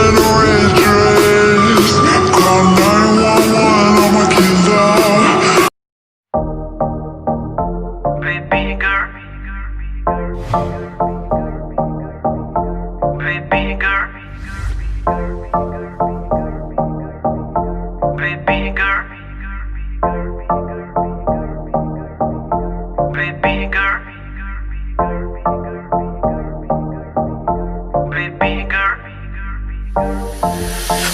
in a red dress. Call 911, I'm a killer. Baby girl, baby girl, baby girl, baby girl, baby girl.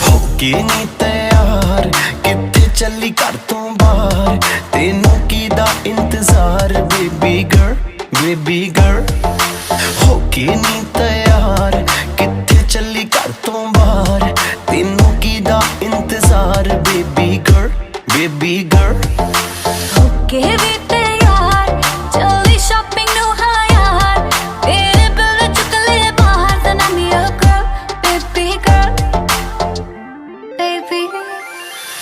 होके नी तैयार किथे चली घर तो बाहर तेनू कीदा इंतजार बेबी गर्ल होके नी तैयार किथे चली घर तो बाहर तेनू कीदा इंतजार बेबी गर्ल होके भी तैयार चली शॉपिंग नू हाँ यार तेरे बिल चुक ले बाहर then I'm your girl baby girl baby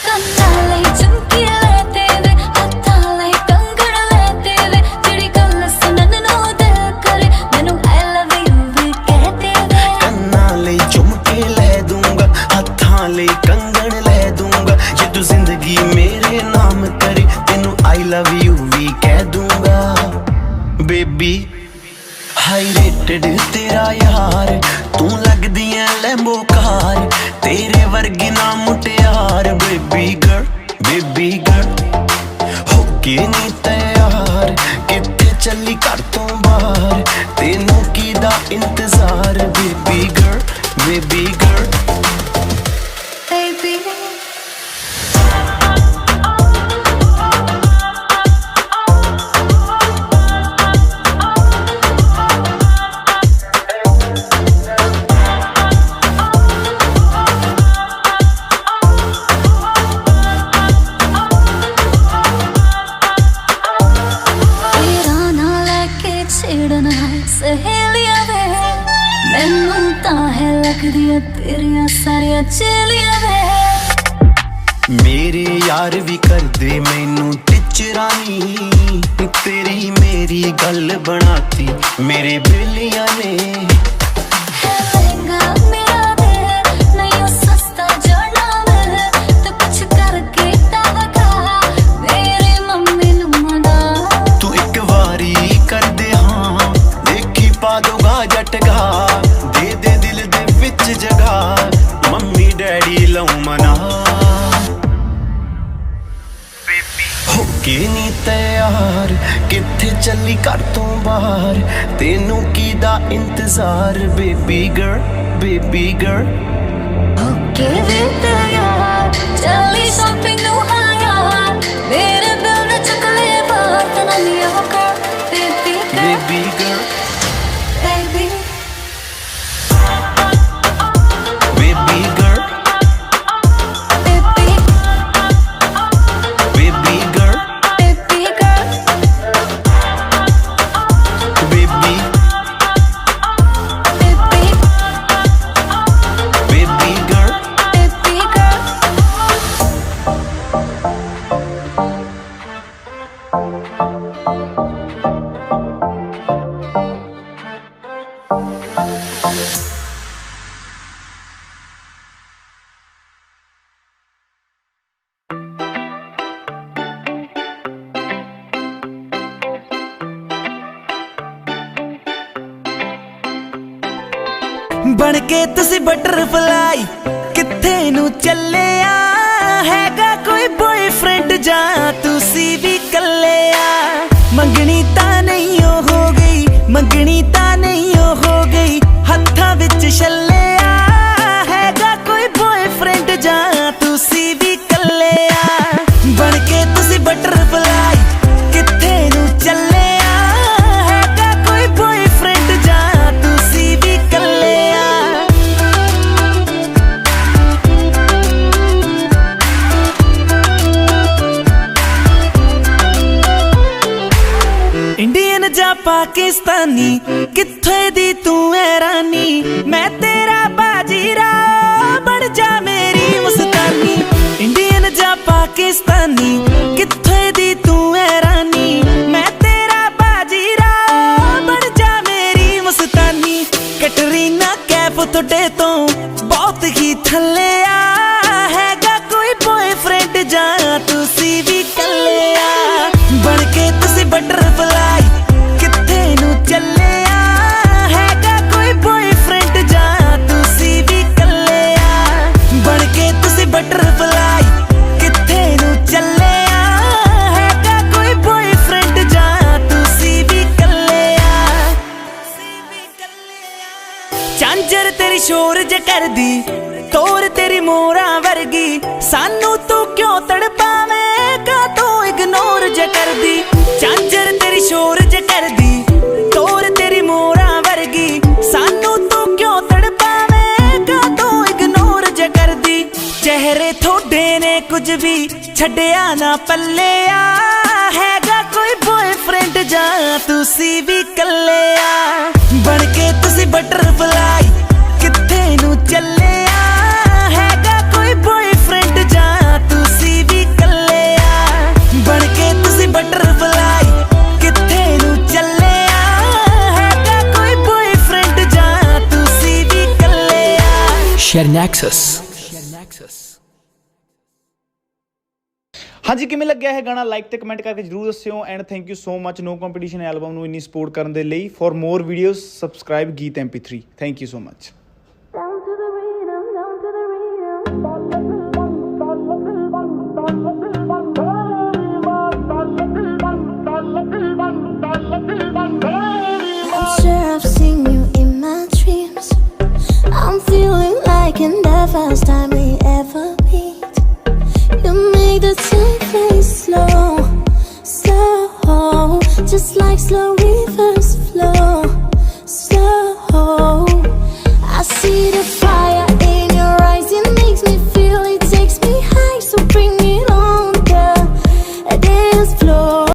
ਕੰਨਾਂ ਲਈ ਝੁਮਕੀ ਲੈ ਤੇਰੇ ਹੱਥਾਂ ਲਈ ਕੰਗਣ ਲੈ ਤੇਰੇ ਜਿਹੜੀ ਗੱਲ ਸੁਣਨ ਨੂੰ ਦਿਲ ਕਰੇ ਮੈਨੂੰ I love you ਵੀ ਕਹਿ ਤੇਰੇ ਕੰਨਾਂ ਲਈ ਝੁਮਕੇ ਲੈ ਦੂੰਗਾ ਹੱਥਾਂ ਲਈ ਕੰਗਣ ਲੈ ਦੂੰਗਾ ਜੇ ਤੂੰ ਜ਼ਿੰਦਗੀ ਮੇਰੇ ਨਾਮ ਕਰੇ ਤੈਨੂੰ I love you ਵੀ ਕਹਿ ਦੂੰਗਾ ਬੇਬੀ ਹਾਈ ਰੇਟਡ ਤੇਰਾ ਯਾਰ ਤੂੰ ਲੱਗਦੀ ਐ ਲੈਂਬੋ ਕਾਰ ਤੇਰੇ ਵਰਗੀ ਨਾ ਮੁਟਿਆਰ ਬੇਬੀ ਗਰਲ ਹੋਕੇ ਨੀ ਤੈयार ਕਿੱਥੇ ਚੱਲੀ ਘਰ ਤੋਂ ਬਾਹਰ ਤੈਨੂੰ ਕੀਦਾ ਇੰਤਜ਼ਾਰ ਬੇਬੀ ਗਰਲ baby ਛੇੜਨਾ ਸਹੇਲੀਆਂ ਵੇ ਮੈਨੂੰ ਤਾਂ ਹੈ ਲੱਗਦੀਆਂ ਤੇਰੀਆਂ ਸਾਰੀਆਂ ਚੇਲੀਆਂ ਵੇ ਮੇਰੇ ਯਾਰ ਵੀ ਕਰਦੇ ਮੈਨੂੰ ਟਿਚਰਾਨੀ ਤੇਰੀ ਮੇਰੀ ਗੱਲ ਬਣਾਤੀ ਮੇਰੇ ਬੇਲੀਆਂ ਨੇ ਲਹਿੰਗਾ ਮੇਰਾ ਦੇ ਨਹੀਂ ਸਸਤਾ ਜੜਨਾ ਵੇ ਤੇ ਕੁਛ ਕਰਕੇ ਤਾਂ ਵਗਾ ਮੇਰੀ ਮੰਮੀ ਨੂੰ ਮਨਾ ਤੂੰ ਇੱਕ ਵਾਰੀ ਕਰਦੇ ਹਾਂ ਦੇਖੀ ਪਾ ਦੋਗਾ ਜਟਗਾ ਦੇ ਦੇ ਦਿਲ ਦੇ ਵਿੱਚ ਜਗਾ ਮੰਮੀ ਡੈਡੀ ਲਾਉ ਮਨਾ ਹੋਕੇ ਨੀ ਤੈयार ਕਿੱਥੇ ਚੱਲੀ ਘਰ ਤੋਂ ਬਾਹਰ ਤੈਨੂੰ ਕੀਦਾ ਇੰਤਜ਼ਾਰ ਬੇਬੀ ਗਰਲ ਹੋਕੇ ਵੀ ਤੈयार ਚੱਲੀ ਸ਼ਾਪਿੰਗ ਨੂੰ ਹਾਂ ਯਾਰ ਮੇਰੇ ਬਿਲ ਨੇ ਚੁੱਕ ਲੈ ਬਾਹਰ then I'm your girl baby girl baby girl baby baby girl baby baby girl baby girl baby baby baby girl baby girl ਬਣ ਕੇ ਤੁਸੀਂ ਬਟਰਫਲਾਈ ਕਿੱਥੇ ਨੂੰ ਚੱਲਿਆ ਹੈਗਾ ਕੋਈ ਬॉयਫ੍ਰੈਂਡ ਜਾਂ ਤੁਸੀਂ ਵੀ ਕੱਲਿਆ ਮੰਗਣੀ ਤਾਂ ਨਹੀਂ ਹੋ ਗਈ ਮੰਗਣੀ ਤਾਂ ਨਹੀਂ ਹੋ ਗਈ ਹੱਥਾਂ ਵਿੱਚ ਛੱਲਿਆ ਹੈਗਾ ਕੋਈ ਬॉयਫ੍ਰੈਂਡ ਜਾਂ ਤੁਸੀਂ ਵੀ ਕੱਲਿਆ ਬਣ ਕੇ ਤੁਸੀਂ ਬਟਰਫਲਾਈ ਕਿੱਥੇ ਨੂੰ ਚੱਲਿਆ ਹੈਗਾ ਕੋਈ ਬॉयਫ੍ਰੈਂਡ ਜਾਂ ਤੁਸੀਂ ਵੀ ਕੱਲਿਆ ਇੰਡੀਅਨ ਜਾਂ ਪਾਕਿਸਤਾਨੀ ਕਿੱਥੇ ਦੀ ਤੂੰ ਐ ਰਾਨੀ ਮੈਂ ਤੇਰਾ ਬਾਜੀਰਾ ਬਣ ਜਾ ਮੇਰੀ ਮਸਤਾਨੀ ਇੰਡੀਅਨ ਜਾਂ ਪਾਕਿਸਤਾਨੀ ਕਿੱਥੇ ਦੀ ਤੂੰ ਐ ਰਾਨੀ ਮੈਂ ਤੇਰਾ ਬਾਜੀਰਾ ਬਣ ਜਾ ਮੇਰੀ ਮਸਤਾਨੀ ਕੈਟਰੀਨਾ ਕੈਫ ਤੁਹਾਡੇ ਤੋਂ ਬਹੁਤ ਹੀ ਥੱਲੇ ਆ ਹੈਗਾ ਕੋਈ ਬॉयਫ੍ਰੈਂਡ ਜਾਂ ਤੁਸੀਂ ਵੀ ਕੱਲੇ ਆ ਬਣ ਕੇ ਤੁਸੀਂ ਬਟਰਫਲਾਈ ਕਿੱਥੇ ਨੂੰ ਚੱਲੇ ਆ ਹੈਗਾ ਕੋਈ ਬॉयਫ੍ਰੈਂਡ ਜਾਂ ਤੁਸੀਂ ਵੀ ਕੱਲੇ ਆ ਬਣ ਕੇ ਤੁਸੀਂ ਬਟਰਫਲਾਈ ਕਿੱਥੇ ਨੂੰ ਚੱਲੇ ਆ ਹੈਗਾ ਕੋਈ ਬॉयਫ੍ਰੈਂਡ ਜਾਂ ਤੁਸੀਂ ਵੀ ਕੱਲੇ ਆ ਚਾਂਜਰ ਤੇਰੀ ਸ਼ੋਰ ਜ ਕਰਦੀ ਤੋਰ ਤੇਰੀ ਮੋਰਾਂ ਵਰਗੀ ਸਾਨੂੰ ਤੂੰ ਕਿਉਂ ਤੜਪਾਵੇਂਗਾ ਤੂੰ ਇਗਨੋਰ ਜ ਕਰਦੀ ਚਾਂਜਰ ਤੇਰੀ ਸ਼ੋਰ ਜ ਕਰਦੀ ਤੋਰ ਤੇਰੀ ਮੋਰਾਂ ਵਰਗੀ ਸਾਨੂੰ ਤੂੰ ਕਿਉਂ ਤੜਪਾਵੇਂਗਾ ਤੂੰ ਇਗਨੋਰ ਜ ਕਰਦੀ ਚਿਹਰੇ ਥੋੜੇ ਨੇ ਕੁਝ ਵੀ ਛੱਡਿਆ ਨਾ ਪੱਲੇ ਆ ਹੈਗਾ ਕੋਈ ਬॉयਫ੍ਰੈਂਡ ਜਾਂ ਤੁਸੀਂ ਵੀ ਕੱਲੇ ਆ ਬਣ ਕੇ ਤੁਸੀਂ ਬਟਰਫਲਾਈ ਕਿੱਥੇ ਨੂੰ ਚੱਲੇ ਆ ਹੈਗਾ ਕੋਈ ਬॉयਫ੍ਰੈਂਡ ਜਾਂ ਤੁਸੀਂ ਵੀ ਕੱਲੇ ਆ ਬਣ ਕੇ ਤੁਸੀਂ ਬਟਰਫਲਾਈ ਕਿੱਥੇ ਨੂੰ ਚੱਲੇ ਆ ਹੈਗਾ ਕੋਈ ਬॉयਫ੍ਰੈਂਡ ਜਾਂ ਤੁਸੀਂ ਵੀ ਕੱਲੇ ਆ ਸ਼ਰਨੈਕਸਸ। ਹਾਂਜੀ ਕਿਵੇਂ ਲੱਗਿਆ ਇਹ ਗਾਣਾ ਲਾਈਕ ਤੇ ਕਮੈਂਟ ਕਰਕੇ ਜਰੂਰ ਦੱਸਿਓ and thank you so much no competition album ਨੂੰ ਇੰਨੀ ਸਪੋਰਟ ਕਰਨ ਦੇ ਲਈ ਫॉर ਮੋਰ ਵੀਡੀਓਜ਼ ਸਬਸਕ੍ਰਾਈਬ ਗੀਤ MP3 thank you so much Down to the rhythm, down to the rhythm. I'm sure I've seen you in my dreams. I'm feeling like in the first time